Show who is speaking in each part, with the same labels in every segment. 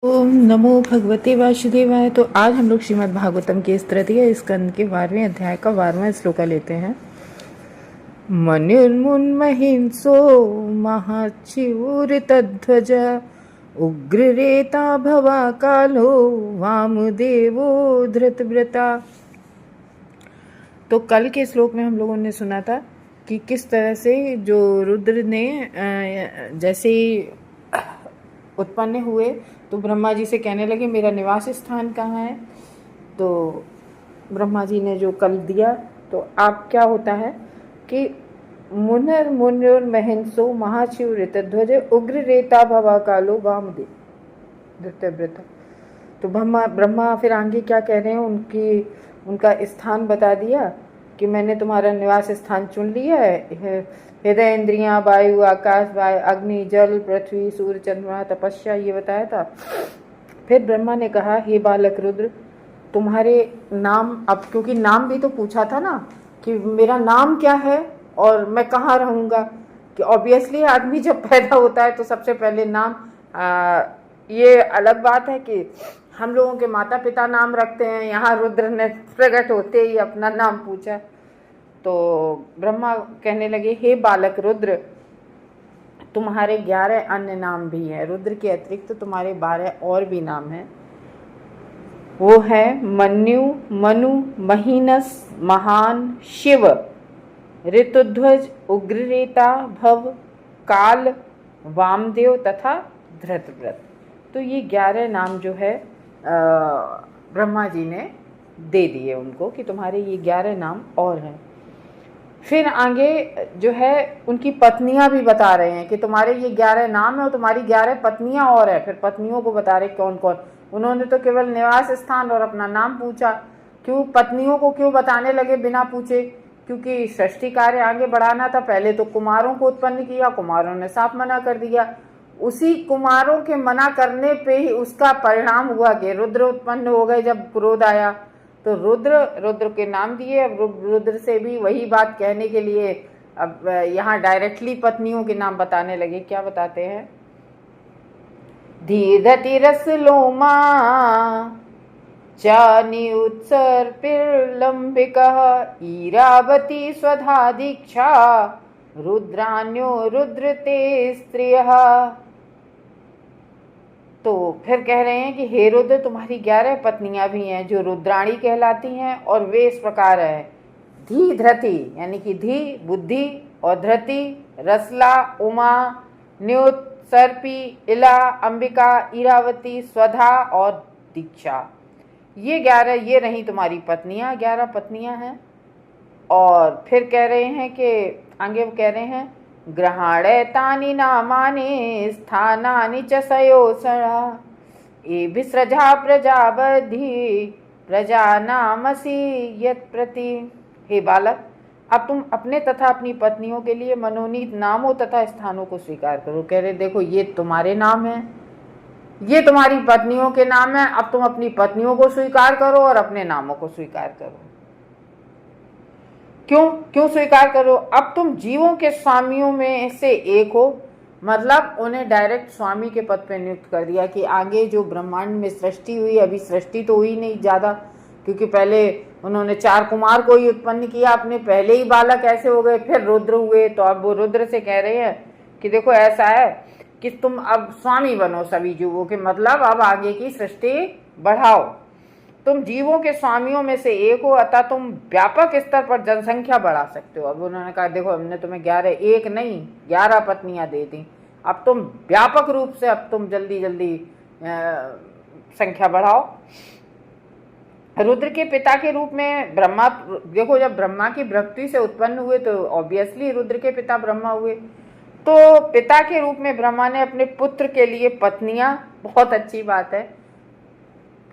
Speaker 1: ओम नमो भगवते वासुदेवाय। तो आज हम लोग श्रीमद् भागवतम के इस तृतीय स्कंद के 12वें अध्याय का 12वां श्लोक लेते हैं। मनुर्मुन्महिंसो महाच्युरितध्वज उग्ररेता भवा कालो वामदेवो धृतव्रता। तो कल के श्लोक में हम लोगों ने सुना था कि किस तरह से जो रुद्र ने जैसे ही उत्पन्न हुए तो ब्रह्मा जी से कहने लगे मेरा निवास स्थान कहाँ है। तो ब्रह्मा जी ने जो कल दिया तो अब क्या होता है कि मुनिर्मुनिर्महिंसो महाशिवऋतध्वज उग्र रेता भवा कालो वामदेव धृतव्रता। तो ब्रह्मा फिर आगे क्या कह रहे हैं, उनका स्थान बता दिया कि मैंने तुम्हारा निवास स्थान चुन लिया है। हृदय इंद्रियां वायु आकाश वायु अग्नि जल पृथ्वी सूर्य चंद्रमा तपस्या ये बताया था। फिर ब्रह्मा ने कहा हे बालक रुद्र तुम्हारे नाम, अब क्योंकि नाम भी तो पूछा था ना कि मेरा नाम क्या है और मैं कहाँ रहूँगा, कि ऑब्वियसली आदमी जब पैदा होता है तो सबसे पहले नाम ये अलग बात है कि हम लोगों के माता पिता नाम रखते हैं, यहाँ रुद्र ने प्रकट होते ही अपना नाम पूछा। तो ब्रह्मा कहने लगे हे बालक रुद्र तुम्हारे 11 अन्य नाम भी हैं, रुद्र के अतिरिक्त तो तुम्हारे 12 और भी नाम हैं। वो है मन्यु मनु महीनस महान शिव ऋतुध्वज उग्ररेता भव काल वामदेव तथा धृतव्रत। तो ये 11 नाम जो है ब्रह्मा जी ने दे दिए उनको कि तुम्हारे ये 11 नाम और हैं। फिर आगे जो है उनकी पत्नियां भी बता रहे हैं कि तुम्हारे ये 11 नाम है और तुम्हारी 11 पत्नियां और है। फिर पत्नियों को बता रहे कौन कौन। उन्होंने तो केवल निवास स्थान और अपना नाम पूछा, क्यों पत्नियों को क्यों बताने लगे बिना पूछे, क्योंकि सृष्टि कार्य आगे बढ़ाना था। पहले तो कुमारों को उत्पन्न किया, कुमारों ने साफ मना कर दिया। उसी कुमारों के मना करने पे ही उसका परिणाम हुआ कि रुद्र उत्पन्न हो गए। जब क्रोध आया तो रुद्र के नाम दिए। अब रुद्र से भी वही बात कहने के लिए अब यहाँ डायरेक्टली पत्नियों के नाम बताने लगे। क्या बताते हैं, धीरति रस लोमा चानि उत्सर्पिर्लंबिकः ईरावती स्वधा दीक्षा रुद्रान्यो रुद्रते स्त्रियः। तो फिर कह रहे हैं कि हे रुद्र तुम्हारी 11 पत्नियां भी हैं जो रुद्राणी कहलाती हैं और वे इस प्रकार है। धी धृति यानी कि धी बुद्धि और धृति रसला उमा न्युत सर्पी इला अंबिका ईरावती स्वधा और दीक्षा। ये 11 ये रही तुम्हारी पत्नियां, 11 पत्नियां हैं। और फिर कह रहे हैं कि आगे कह रहे हैं ग्रहाणे तानि नामानि स्थानानि च सयोसरा ए विसृजा प्रजावधि प्रजा नामसी यत् प्रति। हे बालक अब तुम अपने तथा अपनी पत्नियों के लिए मनोनीत नामों तथा स्थानों को स्वीकार करो। कह रहे देखो ये तुम्हारे नाम हैं, ये तुम्हारी पत्नियों के नाम हैं, अब तुम अपनी पत्नियों को स्वीकार करो और अपने नामों को स्वीकार करो। क्यों स्वीकार करो, अब तुम जीवों के स्वामियों में से एक हो। मतलब उन्हें डायरेक्ट स्वामी के पद पर नियुक्त कर दिया कि आगे जो ब्रह्मांड में सृष्टि हुई, अभी सृष्टि तो हुई नहीं ज़्यादा क्योंकि पहले उन्होंने 4 कुमार को ही उत्पन्न किया, अपने पहले ही बालक ऐसे हो गए, फिर रुद्र हुए। तो अब वो रुद्र से कह रहे हैं कि देखो ऐसा है कि तुम अब स्वामी बनो सभी जीवों के, मतलब अब आगे की सृष्टि बढ़ाओ, तुम जीवों के स्वामियों में से एक हो, अतः तुम व्यापक स्तर पर जनसंख्या बढ़ा सकते हो। अब उन्होंने कहा देखो हमने तुम्हें 11 एक नहीं 11 पत्नियां दे दी, अब तुम व्यापक रूप से अब तुम जल्दी जल्दी संख्या बढ़ाओ। रुद्र के पिता के रूप में ब्रह्मा, देखो जब ब्रह्मा की भक्ति से उत्पन्न हुए तो ऑब्वियसली रुद्र के पिता ब्रह्मा हुए। तो पिता के रूप में ब्रह्मा ने अपने पुत्र के लिए पत्नियां, बहुत अच्छी बात है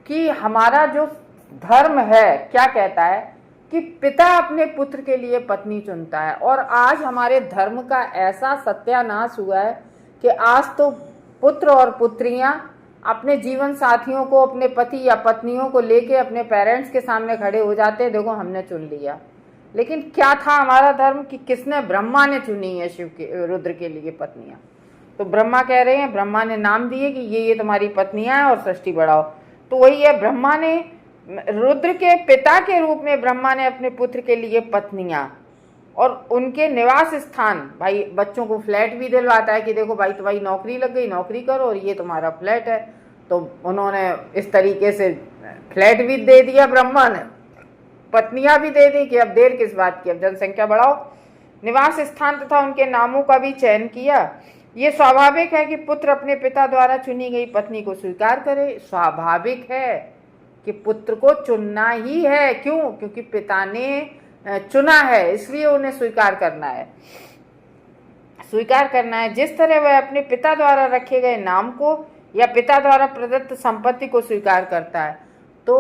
Speaker 1: कि हमारा जो धर्म है क्या कहता है कि पिता अपने पुत्र के लिए पत्नी चुनता है। और आज हमारे धर्म का ऐसा सत्यानाश हुआ है कि आज तो पुत्र और पुत्रियां अपने जीवन साथियों को, अपने पति या पत्नियों को लेके अपने पेरेंट्स के सामने खड़े हो जाते हैं, देखो हमने चुन लिया। लेकिन क्या था हमारा धर्म कि किसने, ब्रह्मा ने चुनी है शिव के रुद्र के लिए पत्नियां। तो ब्रह्मा कह रहे हैं, ब्रह्मा ने नाम दिए कि ये तुम्हारी पत्नियां हैं और सृष्टि बढ़ाओ। तो वही है, ब्रह्मा ने, रुद्र के पिता के रूप में ब्रह्मा ने अपने पुत्र के लिए पत्नियां और उनके निवास स्थान, भाई बच्चों को फ्लैट भी दिलवाता है कि देखो भाई तुम्हारी नौकरी लग गई, नौकरी करो और ये तुम्हारा फ्लैट है। तो उन्होंने इस तरीके से फ्लैट भी दे दिया ब्रह्मा ने, पत्नियां भी दे दी कि अब देर किस बात की, अब जनसंख्या बढ़ाओ। निवास स्थान तथा उनके नामों का भी चयन किया। ये स्वाभाविक है कि पुत्र अपने पिता द्वारा चुनी गई पत्नी को स्वीकार करे। स्वाभाविक है कि पुत्र को चुनना ही है। क्यों? क्योंकि पिता ने चुना है, इसलिए उन्हें स्वीकार करना है, स्वीकार करना है। जिस तरह वह अपने पिता द्वारा रखे गए नाम को या पिता द्वारा प्रदत्त संपत्ति को स्वीकार करता है। तो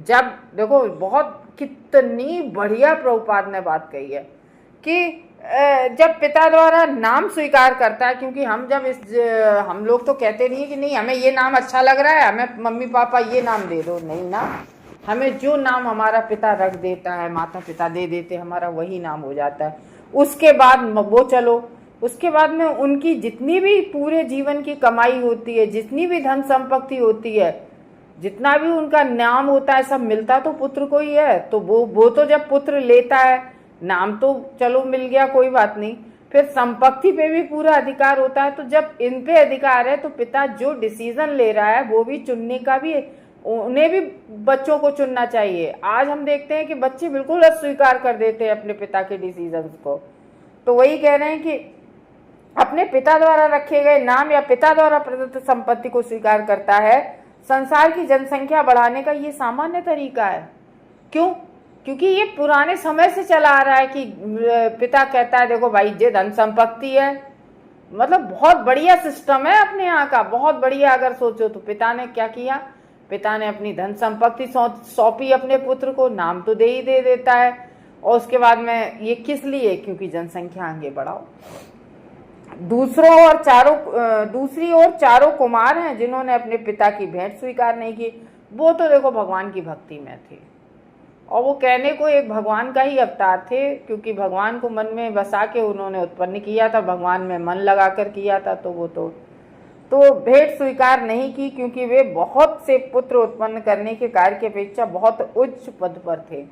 Speaker 1: जब देखो, बहुत कितनी बढ़िया प्रभुपाद ने बात कही है कि जब पिता द्वारा नाम स्वीकार करता है, क्योंकि हम जब हम लोग तो कहते नहीं कि नहीं हमें ये नाम अच्छा लग रहा है, हमें मम्मी पापा ये नाम दे दो, नहीं ना, हमें जो नाम हमारा पिता रख देता है, माता पिता दे देते, हमारा वही नाम हो जाता है। उसके बाद वो चलो, उसके बाद में उनकी जितनी भी पूरे जीवन की कमाई होती है, जितनी भी धन संपत्ति होती है, जितना भी उनका नाम होता है, सब मिलता तो पुत्र को ही है। तो वो तो जब पुत्र लेता है, नाम तो चलो मिल गया, कोई बात नहीं, फिर संपत्ति पे भी पूरा अधिकार होता है। तो जब इन पे अधिकार है तो पिता जो डिसीजन ले रहा है वो भी चुनने का भी, उन्हें भी बच्चों को चुनना चाहिए। आज हम देखते हैं कि बच्चे बिल्कुल अस्वीकार कर देते हैं अपने पिता के डिसीजंस को। तो वही कह रहे हैं कि अपने पिता द्वारा रखे गए नाम या पिता द्वारा प्रदत्त संपत्ति को स्वीकार करता है। संसार की जनसंख्या बढ़ाने का ये सामान्य तरीका है। क्यों? क्योंकि ये पुराने समय से चला आ रहा है कि पिता कहता है देखो भाई ये धन संपत्ति है, मतलब बहुत बढ़िया सिस्टम है अपने यहाँ का, बहुत बढ़िया। अगर सोचो तो पिता ने क्या किया, पिता ने अपनी धन संपत्ति सौंपी अपने पुत्र को, नाम तो दे ही दे देता है। और उसके बाद में ये किस लिए? क्योंकि जनसंख्या आगे बढ़ाओ। दूसरी ओर चारों कुमार हैं जिन्होंने अपने पिता की भेंट स्वीकार नहीं की। वो तो देखो भगवान की भक्ति में थे और वो कहने को एक भगवान का ही अवतार थे, क्योंकि भगवान को मन में बसा के उन्होंने उत्पन्न किया था, भगवान में मन लगा कर किया था। तो वो तो भेंट स्वीकार नहीं की, क्योंकि वे बहुत से पुत्र उत्पन्न करने के कार्य की अपेक्षा बहुत उच्च पद पर थे।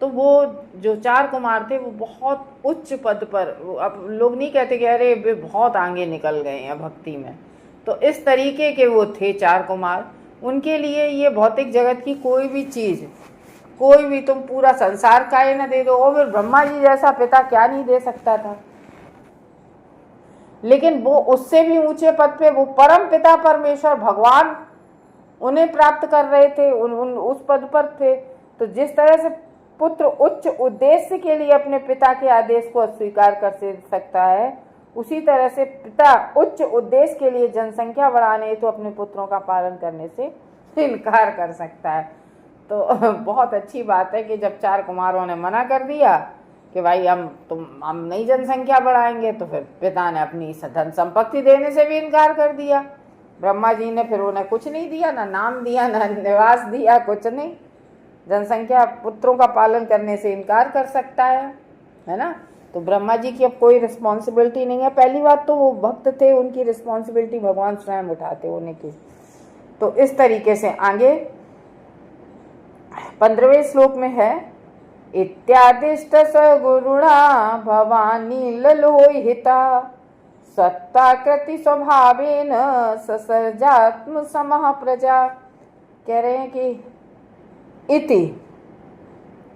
Speaker 1: तो वो जो चार कुमार थे वो बहुत उच्च पद पर, अब लोग नहीं कहते कि अरे वे बहुत आगे निकल गए हैं भक्ति में, तो इस तरीके के वो थे चार कुमार। उनके लिए ये भौतिक जगत की कोई भी चीज़, कोई भी, तुम पूरा संसार का ही ना दे दो, और फिर ब्रह्मा जी जैसा पिता क्या नहीं दे सकता था। लेकिन वो उससे भी ऊंचे पद पे वो परम पिता परमेश्वर भगवान उन्हें प्राप्त कर रहे थे, उस पद पर थे। तो जिस तरह से पुत्र उच्च उद्देश्य के लिए अपने पिता के आदेश को अस्वीकार कर सकता है, उसी तरह से पिता उच्च उद्देश्य के लिए जनसंख्या बढ़ाने तो अपने पुत्रों का पालन करने से इनकार कर सकता है। तो बहुत अच्छी बात है कि जब चार कुमारों ने मना कर दिया कि भाई हम नहीं जनसंख्या बढ़ाएंगे, तो फिर पिता ने अपनी धन संपत्ति देने से भी इनकार कर दिया। ब्रह्मा जी ने फिर उन्हें कुछ नहीं दिया, ना नाम दिया, ना निवास दिया, कुछ नहीं। जनसंख्या पुत्रों का पालन करने से इनकार कर सकता है ना। तो ब्रह्मा जी की अब कोई रिस्पॉन्सिबिलिटी नहीं है। पहली बात तो वो भक्त थे, उनकी रिस्पॉन्सिबिलिटी भगवान स्वयं उठाते उन्हें की। तो इस तरीके से आगे 15वें श्लोक में है, इत्यादिष्ट सगुरुणा भवानी ललोहिता सत्ताकृति स्वभावेन ससर्जात्म समः प्रजा। कह रहे हैं कि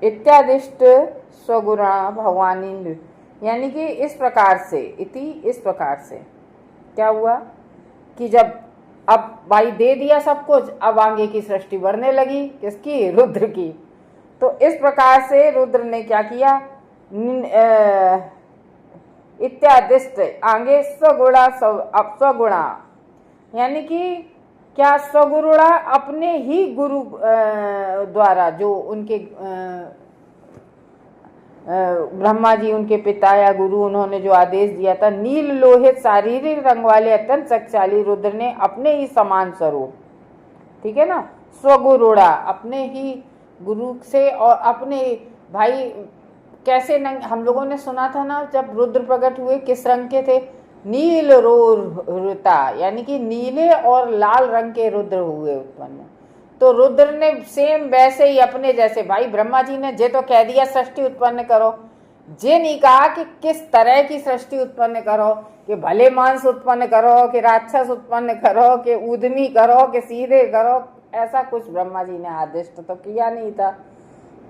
Speaker 1: इत्यादिष्ट स्वगुणा भवानी, यानी कि इस प्रकार से, इस प्रकार से क्या हुआ कि जब अब भाई दे दिया सब कुछ, अब आगे की सृष्टि बढ़ने लगी, किसकी? रुद्र की। तो इस प्रकार से रुद्र ने क्या किया, इत्यादिष्ट आगे स्वगुणा, यानी कि क्या? स्वगुरुणा, अपने ही गुरु द्वारा, जो उनके ब्रह्मा जी उनके पिता या गुरु, उन्होंने जो आदेश दिया था, नील लोहित शारीरिक रंग वाले अत्यंत शक्तिशाली रुद्र ने अपने ही समान स्वरूप, ठीक है ना, स्वगुरुणा, अपने ही गुरु से और अपने भाई कैसे हम लोगों ने सुना था ना, जब रुद्र प्रकट हुए किस रंग के थे? नील रुता, यानी कि नीले और लाल रंग के रुद्र हुए उत्पन्न। तो रुद्र ने सेम वैसे ही अपने जैसे, भाई ब्रह्मा जी ने जे तो कह दिया सृष्टि उत्पन्न करो, जे नहीं कहा कि किस तरह की सृष्टि उत्पन्न करो, कि भले मांस उत्पन्न करो, कि राक्षस उत्पन्न करो, कि उद्यमी करो, कि सीधे करो, ऐसा कुछ ब्रह्मा जी ने आदेश तो किया नहीं था।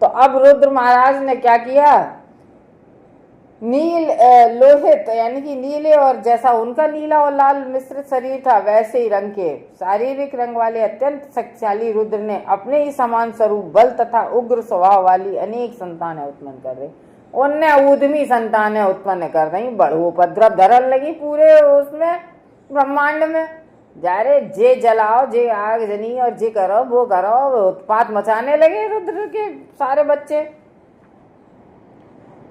Speaker 1: तो अब रुद्र महाराज ने क्या किया, नील लोहित यानी कि नीले और जैसा उनका नीला और लाल मिश्रित शरीर था वैसे ही रंग के शारीरिक रंग वाले अत्यंत शक्तिशाली रुद्र ने अपने ही समान स्वरूप बल तथा उग्र स्वभाव वाली अनेक संतानें उत्पन्न कर रहे। उनने उद्यमी संतानें उत्पन्न कर रही, बड़ो उपद्रव धरन लगी पूरे उसमें ब्रह्मांड में। जारे जे जलाओ, जे आग जनी और जे करो वो करो, उत्पात मचाने लगे रुद्र के सारे बच्चे।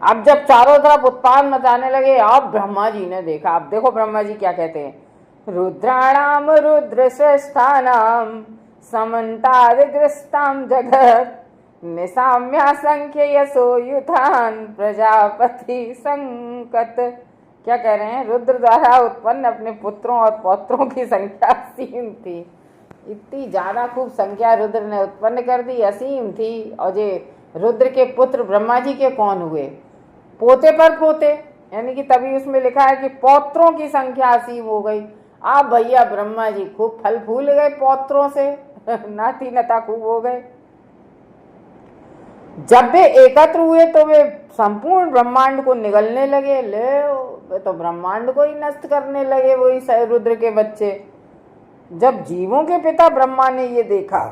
Speaker 1: अब जब चारों तरफ उत्पाद मचाने लगे, अब ब्रह्मा जी ने देखा। अब देखो ब्रह्मा जी क्या कहते हैं, रुद्राणाम रुद्र श्रेष्ठानाम समन्तादिग्रस्ताम जगत निसाम्या संख्य यशो युधान प्रजापति संकट। क्या कह रहे हैं, रुद्र द्वारा उत्पन्न अपने पुत्रों और पौत्रों की संख्या असीम थी। इतनी ज्यादा खूब संख्या रुद्र ने उत्पन्न कर दी, असीम थी। और ये रुद्र के पुत्र ब्रह्मा जी के कौन हुए, पोते पर पोते, यानी कि तभी उसमें लिखा है कि पौत्रों की संख्या असीम हो गई। आप भैया ब्रह्मा जी खूब फल फूल गए पौत्रों से, नाती नता खूब हो गए। जब वे एकत्र हुए तो वे संपूर्ण ब्रह्मांड को निगलने लगे, ले तो ब्रह्मांड को ही नष्ट करने लगे वही रुद्र के बच्चे। जब जीवों के पिता ब्रह्मा ने ये देखा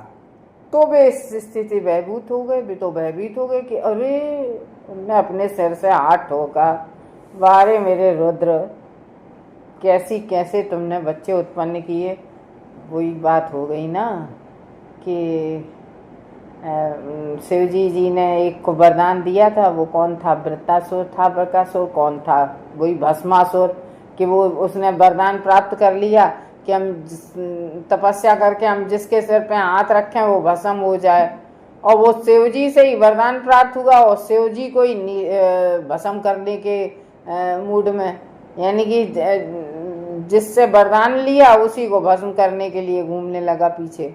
Speaker 1: तो वे इस स्थिति भयभूत हो गए, वे तो भयभीत हो गए कि अरे, उनने अपने सिर से हाथ ठोका, वारे मेरे रुद्र, कैसी कैसे तुमने बच्चे उत्पन्न किए। वही बात हो गई ना कि शिवजी जी ने एक को वरदान दिया था, वो कौन था, वृत्तासुर था, बकासुर कौन था, वही भस्मासुर, कि वो उसने वरदान प्राप्त कर लिया कि हम तपस्या करके हम जिसके सिर पे हाथ रखें वो भस्म हो जाए। और वो शिवजी से ही वरदान प्राप्त हुआ और शिवजी को ही भस्म करने के मूड में, यानी कि जिससे वरदान लिया उसी को भस्म करने के लिए घूमने लगा पीछे।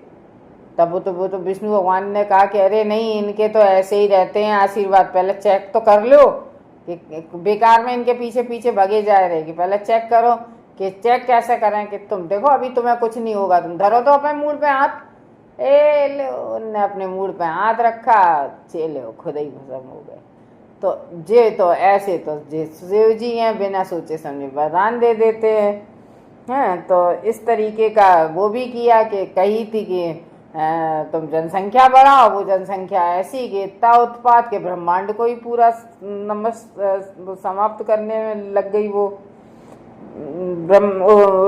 Speaker 1: तब वो तो विष्णु भगवान ने कहा कि अरे नहीं, इनके तो ऐसे ही रहते हैं आशीर्वाद, पहले चेक तो कर लो कि बेकार में इनके पीछे पीछे भगे जा रहे, कि पहले चेक करो। कि चेक कैसे करें, कि तुम देखो अभी तुम्हें कुछ नहीं होगा, तुम धरो तो अपने मूड पे हाथ, ले उनने अपने मूड पे हाथ रखा, चले खुद ही भस्म हो गए। तो जे तो ऐसे तो जे शिव जी हैं, बिना सोचे समझे वरदान दे देते हैं। तो इस तरीके का वो भी किया कि कही थी कि तुम जनसंख्या बढ़ाओ, वो जनसंख्या ऐसी कि इतना उत्पाद के ब्रह्मांड को ही पूरा समाप्त करने में लग गई वो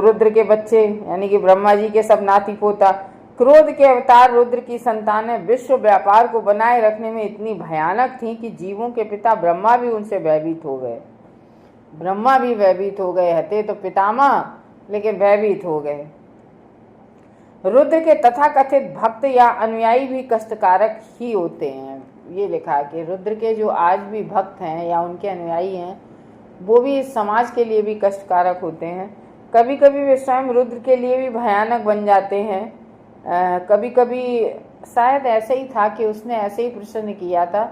Speaker 1: रुद्र के बच्चे, यानी कि ब्रह्मा जी के सब नाती पोता। क्रोध के अवतार रुद्र की संतानें विश्व व्यापार को बनाए रखने में इतनी भयानक थीं कि जीवों के पिता ब्रह्मा भी उनसे भयभीत हो गए। ब्रह्मा भी भयभीत हो गए, हते तो पितामह, लेकिन भयभीत हो गए। रुद्र के तथाकथित भक्त या अनुयायी भी कष्टकारक ही होते हैं। ये लिखा है कि रुद्र के जो आज भी भक्त हैं या उनके अनुयायी हैं, वो भी इस समाज के लिए भी कष्टकारक होते हैं। कभी कभी वे स्वयं रुद्र के लिए भी भयानक बन जाते हैं। कभी कभी शायद ऐसे ही था कि उसने ऐसे ही प्रश्न किया था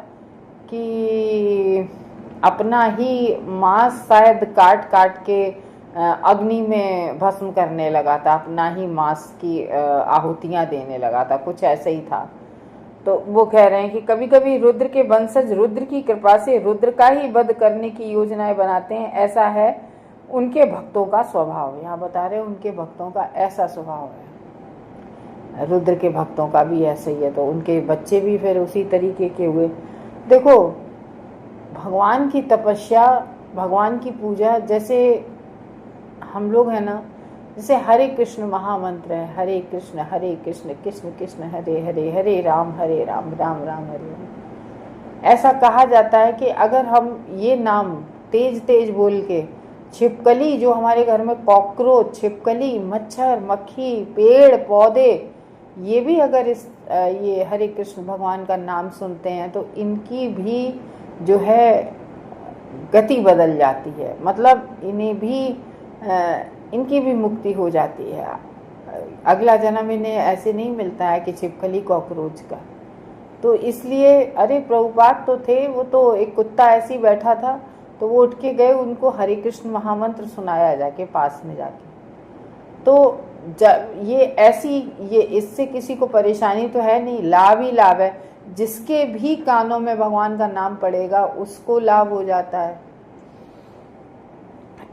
Speaker 1: कि अपना ही मांस शायद काट काट के अग्नि में भस्म करने लगा था, अपना ही मांस की आहुतियाँ देने लगा था, कुछ ऐसे ही था। तो वो कह रहे हैं कि कभी कभी रुद्र के वंशज रुद्र की कृपा से रुद्र का ही वध करने की योजनाएं बनाते हैं, ऐसा है उनके भक्तों का स्वभाव। यहाँ बता रहे हैं उनके भक्तों का ऐसा स्वभाव है, रुद्र के भक्तों का भी ऐसे ही है। तो उनके बच्चे भी फिर उसी तरीके के हुए। देखो, भगवान की तपस्या, भगवान की पूजा, जैसे हम लोग है ना, जैसे हरे कृष्ण महामंत्र है, हरे कृष्ण कृष्ण कृष्ण हरे हरे, हरे राम राम राम हरे हरे। ऐसा कहा जाता है कि अगर हम ये नाम तेज तेज बोल के, छिपकली जो हमारे घर में कॉकरोच, छिपकली, मच्छर, मक्खी, पेड़ पौधे, ये भी अगर ये हरे कृष्ण भगवान का नाम सुनते हैं तो इनकी भी जो है गति बदल जाती है। मतलब इन्हें भी इनकी भी मुक्ति हो जाती है। अगला जन्म इन्हें ऐसे नहीं मिलता है कि छिपकली कॉकरोच का। तो इसलिए अरे प्रभुपाद तो थे, वो तो एक कुत्ता ऐसे ही बैठा था, तो वो उठ के गए, उनको हरे कृष्ण महामंत्र सुनाया जाके पास में जाके। तो ये ऐसी, ये इससे किसी को परेशानी तो है नहीं, लाभ ही लाभ है। जिसके भी कानों में भगवान का नाम पड़ेगा उसको लाभ हो जाता है।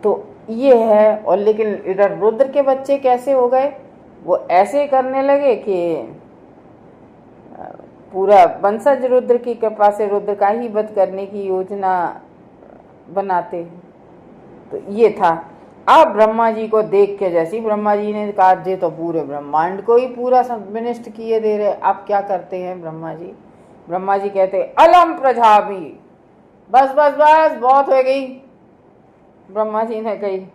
Speaker 1: तो ये है। और लेकिन इधर रुद्र के बच्चे कैसे हो गए, वो ऐसे करने लगे कि पूरा वंशज रुद्र की कृपा से रुद्र का ही वध करने की योजना बनाते। तो ये था। अब ब्रह्मा जी को देख के, जैसे ब्रह्मा जी ने कहा जे तो पूरे ब्रह्मांड को ही पूरा विनिष्ट किए दे रहे, अब क्या करते हैं ब्रह्मा जी? ब्रह्मा जी कहते अलम प्रजापि, बस बस बस बहुत हो गई। ब्रह्मा जी ने कही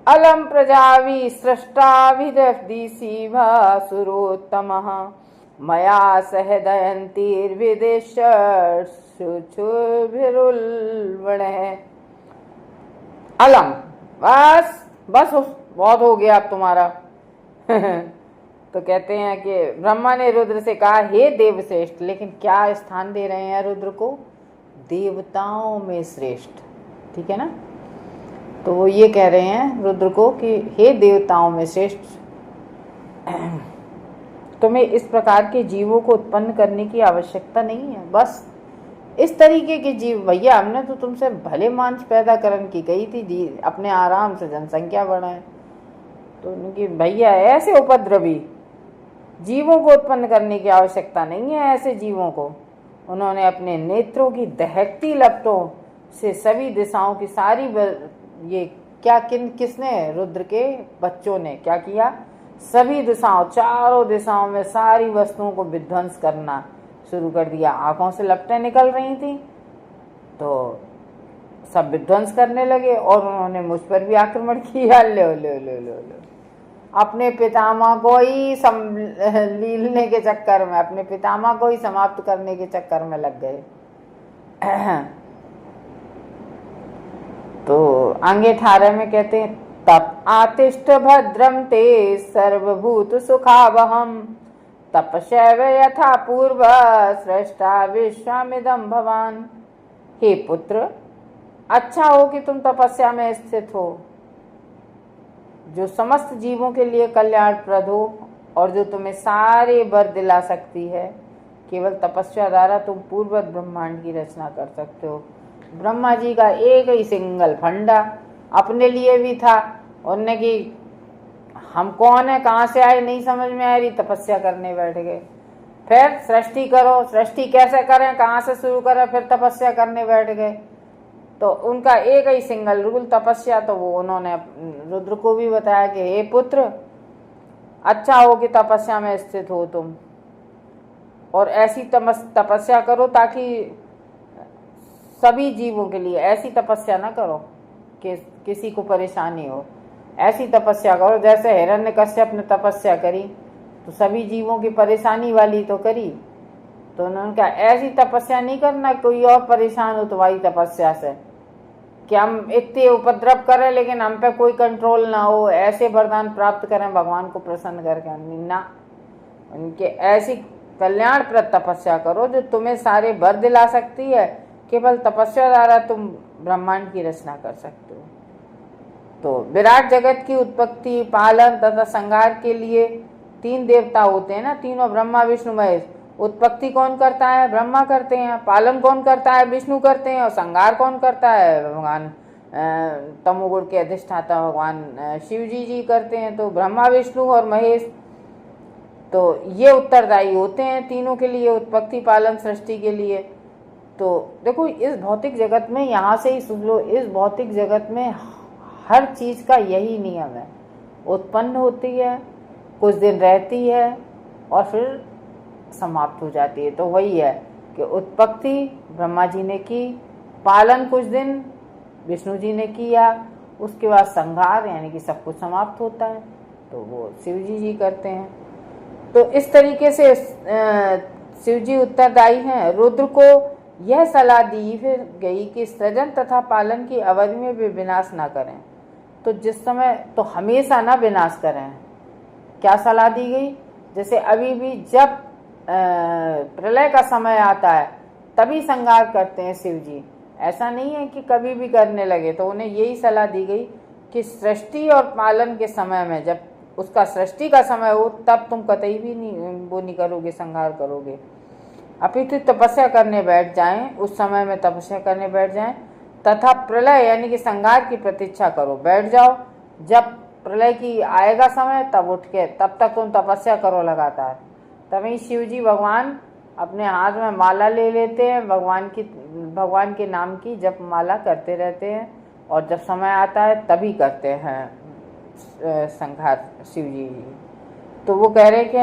Speaker 1: अलम प्रजापि सृष्टाभिदीसी भासुरोत्तमः मया सह दयंतीर्विदिशुभिरुल्वणः। अलम, बस बस बहुत हो गया अब तुम्हारा। तो कहते हैं कि ब्रह्मा ने रुद्र से कहा हे देवश्रेष्ठ, लेकिन क्या स्थान दे रहे हैं रुद्र को? देवताओं में श्रेष्ठ, ठीक है ना। तो वो ये कह रहे हैं रुद्र को कि हे देवताओं में श्रेष्ठ, तुम्हें इस प्रकार के जीवों को उत्पन्न करने की आवश्यकता नहीं है। बस इस तरीके के जीव, भैया हमने तो तुमसे भले मांस पैदा करने की कही थी, अपने आराम से जनसंख्या बढ़ाए। तो उनकी भैया ऐसे उपद्रवी जीवों को उत्पन्न करने की आवश्यकता नहीं है। ऐसे जीवों को उन्होंने अपने नेत्रों की दहकती लपटों से सभी दिशाओं की सारी, ये क्या किसने? रुद्र के बच्चों ने क्या किया? सभी दिशाओं, चारों दिशाओं में सारी वस्तुओं को विध्वंस करना शुरू कर दिया। आंखों से लपटें निकल रही थी तो सब विध्वंस करने लगे, और उन्होंने मुझ पर भी आक्रमण किया। लो लो लो लो लो, अपने पितामह को ही लीलने के चक्कर में, अपने पितामह को ही समाप्त करने के चक्कर में लग गए। तो आगे 18 में कहते हैं तप आतिष्ठ भद्रम ते सर्वभूत सुखावहम तपशैव यथा पूर्व सृष्टा विश्वामिदं भवान। हे पुत्र, अच्छा हो कि तुम तपस्या में स्थित हो, जो समस्त जीवों के लिए कल्याणप्रद हो और जो तुम्हें सारे वर दिला सकती है। केवल तपस्या द्वारा तुम पूर्ववत ब्रह्मांड की रचना कर सकते हो। ब्रह्मा जी का एक ही सिंगल फंडा अपने लिए भी था, उनने कि हम कौन है, कहाँ से आए, नहीं समझ में आ रही, तपस्या करने बैठ गए। फिर सृष्टि करो, सृष्टि कैसे करें, कहाँ से शुरू करें, फिर तपस्या करने बैठ गए। तो उनका एक ही सिंगल रूल तपस्या। तो वो उन्होंने रुद्र को भी बताया कि हे पुत्र, अच्छा हो कि तपस्या में स्थित हो तुम, और ऐसी तपस्या करो ताकि सभी जीवों के लिए, ऐसी तपस्या ना करो कि किसी को परेशानी हो। ऐसी तपस्या करो जैसे हिरण्यकश्यप ने तपस्या करी तो सभी जीवों की परेशानी वाली तो करी। तो उन्होंने कहा ऐसी तपस्या नहीं करना कोई और परेशान हो तुम्हारी तपस्या से, कि हम इतने उपद्रव करें लेकिन हम पे कोई कंट्रोल ना हो, ऐसे वरदान प्राप्त करें भगवान को प्रसन्न करके ना। उनके ऐसी कल्याणप्रद तपस्या करो जो तुम्हें सारे वर दिला सकती है। केवल तपस्या द्वारा तुम ब्रह्मांड की रचना कर सकते हो। तो विराट जगत की उत्पत्ति, पालन तथा संहार के लिए 3 देवता होते हैं ना, तीनों ब्रह्मा विष्णु महेश। उत्पत्ति कौन करता है? ब्रह्मा करते हैं। पालन कौन करता है? विष्णु करते हैं। और संहार कौन करता है? भगवान तमोगुण के अधिष्ठाता भगवान शिव जी करते हैं। तो ब्रह्मा विष्णु और महेश, तो ये उत्तरदायी होते हैं तीनों के लिए, उत्पत्ति पालन सृष्टि के लिए। तो देखो इस भौतिक जगत में, यहाँ से ही सुन लो, इस भौतिक जगत में हर चीज़ का यही नियम है, उत्पन्न होती है, कुछ दिन रहती है और फिर समाप्त हो जाती है। तो वही है कि उत्पत्ति ब्रह्मा जी ने की, पालन कुछ दिन विष्णु जी ने किया, उसके बाद संहार यानी कि सब कुछ समाप्त होता है तो वो शिव जी करते हैं। तो इस तरीके से शिव जी उत्तरदायी हैं। रुद्र को यह सलाह दी फिर गई कि सृजन तथा पालन की अवधि में वे विनाश ना करें। तो तो जिस समय तो हमेशा ना विनाश करें। क्या सलाह दी गई? जैसे अभी भी जब प्रलय का समय आता है तभी संहार करते हैं शिव जी, ऐसा नहीं है कि कभी भी करने लगे। तो उन्हें यही सलाह दी गई कि सृष्टि और पालन के समय में, जब उसका सृष्टि का समय हो तब तुम कतई भी नहीं करोगे, संहार करोगे। अपितु तपस्या करने बैठ जाएं, उस समय में तपस्या करने बैठ जाएं, तथा प्रलय यानी कि संहार की प्रतीक्षा करो, बैठ जाओ। जब प्रलय की आएगा समय तब उठ के, तब तक तुम तपस्या करो लगातार। तभी शिव जी भगवान अपने हाथ में माला ले लेते हैं, भगवान के नाम की जप माला करते रहते हैं, और जब समय आता है तभी करते हैं संहार शिव जी। तो वो कह रहे कि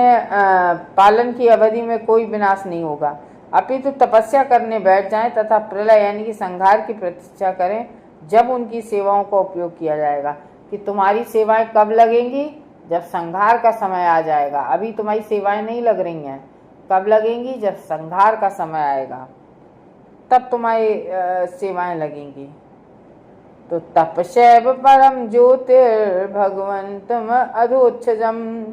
Speaker 1: पालन की अवधि में कोई विनाश नहीं होगा, अपितु तपस्या करने बैठ जाएं तथा प्रलय यानी कि संहार की प्रतीक्षा करें, जब उनकी सेवाओं का उपयोग किया जाएगा। कि तुम्हारी सेवाएं कब लगेंगी? जब संहार का समय आ जाएगा। अभी तुम्हारी सेवाएं नहीं लग रही हैं, कब लगेंगी? जब संहार का समय आएगा तब तुम्हारी सेवाएं लगेंगी। तो तपस्यैव परम ज्योतिर्भगवन्तम अधोक्षजम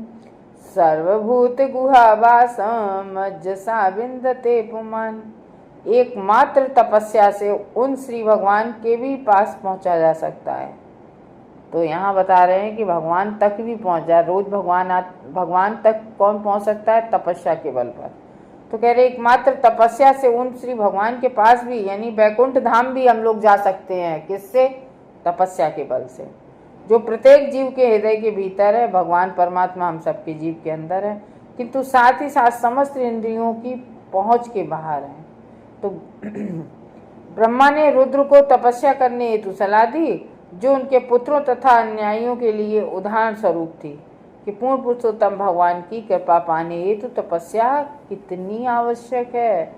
Speaker 1: सर्वभूत गुहावासम मज्जसा विन्दते पुमान। एकमात्र तपस्या से उन श्री भगवान के भी पास पहुंचा जा सकता है। तो यहाँ बता रहे हैं कि भगवान तक भी पहुंच जाए। रोज भगवान तक कौन पहुंच सकता है? तपस्या के बल पर। तो कह रहे एकमात्र तपस्या से उन श्री भगवान के पास भी, यानी बैकुंठ धाम भी हम लोग जा सकते हैं। किससे? तपस्या के बल से, जो प्रत्येक जीव के हृदय के भीतर है। भगवान परमात्मा हम सबके जीव के अंदर है, किंतु साथ ही साथ समस्त इंद्रियों की पहुंच के बाहर है। तो ब्रह्मा ने रुद्र को तपस्या करने हेतु सलाह दी, जो उनके पुत्रों तथा अन्यायियों के लिए उदाहरण स्वरूप थी कि पूर्ण पुरुषोत्तम भगवान की कृपा पाने हेतु तपस्या कितनी आवश्यक है।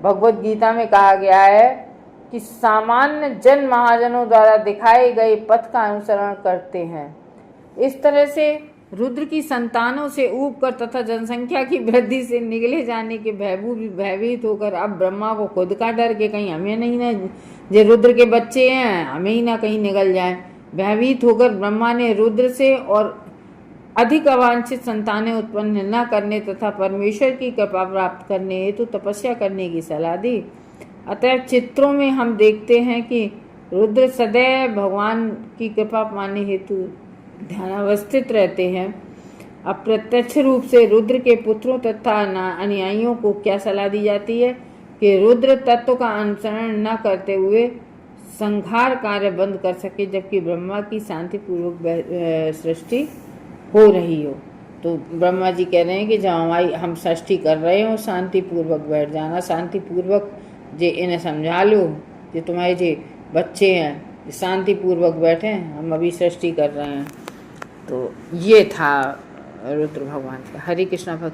Speaker 1: भगवत गीता में कहा गया है कि सामान्य जन महाजनों द्वारा दिखाए गए पथ का अनुसरण करते हैं। इस तरह से रुद्र की संतानों से ऊबकर तथा जनसंख्या की वृद्धि से निगले जाने के भयभीत होकर अब ब्रह्मा को खुद का डर के कहीं हमें नहीं न, जो रुद्र के बच्चे हैं हमें ही ना कहीं निगल जाए, भयभीत होकर ब्रह्मा ने रुद्र से और अधिक अवांछित संतानें उत्पन्न न करने तथा परमेश्वर की कृपा प्राप्त करने हेतु तपस्या करने की सलाह दी। अतः चित्रों में हम देखते हैं कि रुद्र सदैव भगवान की कृपा पाने हेतु ध्यानावस्थित रहते हैं। अप्रत्यक्ष रूप से रुद्र के पुत्रों तथा अनुयायियों को क्या सलाह दी जाती है कि रुद्र तत्व का अनुसरण न करते हुए संहार कार्य बंद कर सके, जबकि ब्रह्मा की शांतिपूर्वक सृष्टि हो रही हो। तो ब्रह्मा जी कह रहे हैं कि जब हम सृष्टि कर रहे हो शांतिपूर्वक बैठ जाना, शांतिपूर्वक जे इन्हें समझा लो, जो तुम्हारे जे बच्चे हैं शांतिपूर्वक बैठे, हम अभी सृष्टि कर रहे हैं। तो ये था रुद्र भगवान का। हरे कृष्णा भक्तों।